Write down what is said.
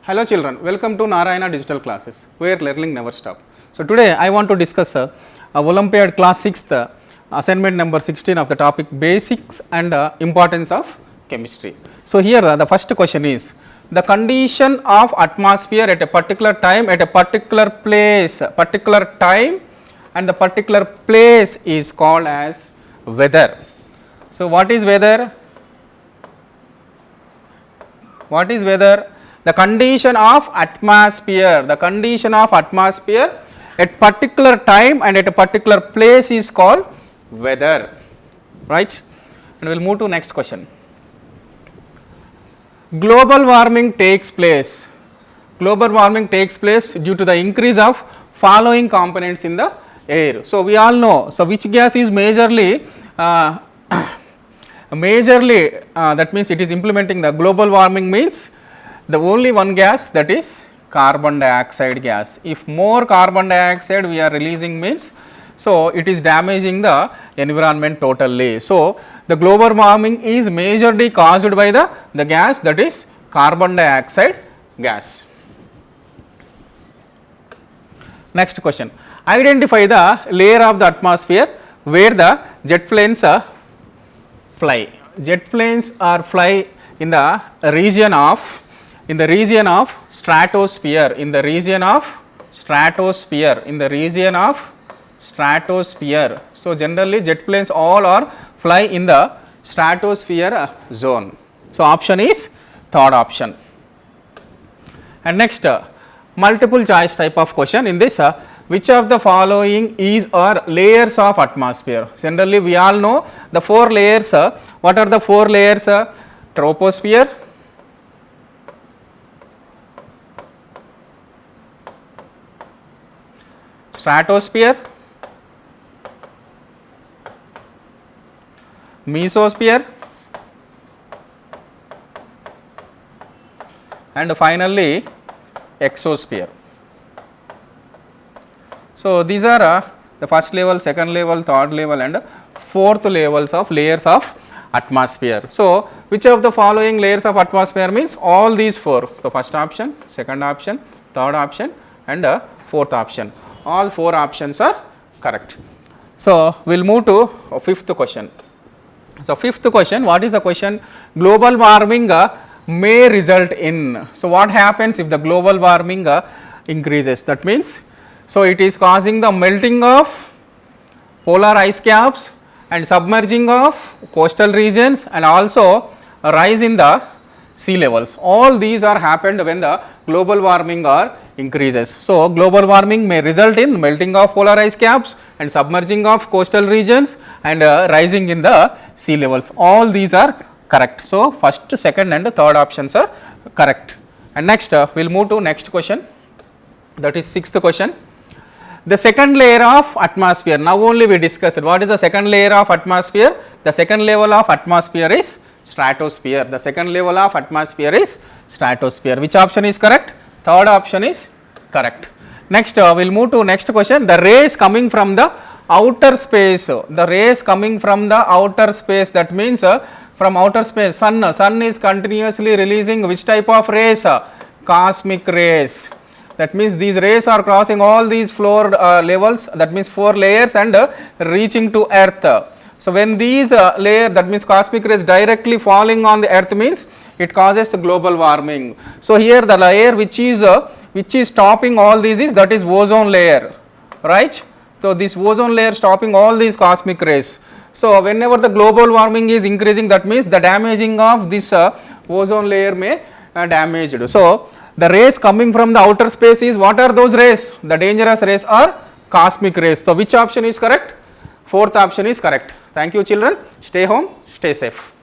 Hello children, welcome to Narayana Digital Classes, where learning never stops. So today I want to discuss Olympiad class 6th assignment number 16 of the topic basics and importance of chemistry. So here the first question is, the condition of atmosphere at a particular time at a particular place, particular time and the particular place is called as weather. So what is weather? What is weather? The condition of atmosphere, the condition of atmosphere at particular time and at a particular place is called weather, right? And we will move to next question. Global warming takes place. Global warming takes place due to the increase of following components in the air. So we all know, so which gas is majorly that means it is implementing the global warming means the only one gas, that is carbon dioxide gas. If more carbon dioxide we are releasing means, so it is damaging the environment totally. So the global warming is majorly caused by the gas, that is carbon dioxide gas. Next question. Identify the layer of the atmosphere where the jet planes fly. Jet planes are fly in the region of stratosphere, in the region of stratosphere. So generally jet planes all are fly in the stratosphere zone. So option is third option. And next multiple choice type of question in this, which of the following is or layers of atmosphere? Generally we all know the four layers. What are the four layers? Troposphere, stratosphere, mesosphere and finally exosphere. So these are the first level, second level, third level and fourth levels of layers of atmosphere. So which of the following layers of atmosphere means all these four. So first option, second option, third option and fourth option. All four options are correct. So we will move to fifth question. So fifth question, what is the question? Global warming may result in. So what happens if the global warming increases? That means, so it is causing the melting of polar ice caps and submerging of coastal regions and also a rise in the sea levels. All these are happened when the global warming are increases. So global warming may result in melting of polar ice caps and submerging of coastal regions and rising in the sea levels. All these are correct. So first, second and third options are correct. And next we will move to next question, that is sixth question. The second layer of atmosphere, now only we discussed what is the second layer of atmosphere. The second level of atmosphere is stratosphere. The second level of atmosphere is stratosphere. Which option is correct? Third option is correct. Next we will move to next question. The rays coming from the outer space, the rays coming from the outer space, that means from outer space, sun is continuously releasing which type of rays? Cosmic rays. That means these rays are crossing all these floor levels, that means four layers and reaching to earth. So when these layer, that means cosmic rays directly falling on the earth means it causes global warming. So here the layer which is stopping all these is, that is ozone layer, right? So this ozone layer stopping all these cosmic rays. So whenever the global warming is increasing, that means the damaging of this ozone layer may damaged. So the rays coming from the outer space is, what are those rays? The dangerous rays are cosmic rays. So which option is correct? Fourth option is correct. Thank you children. Stay home, stay safe.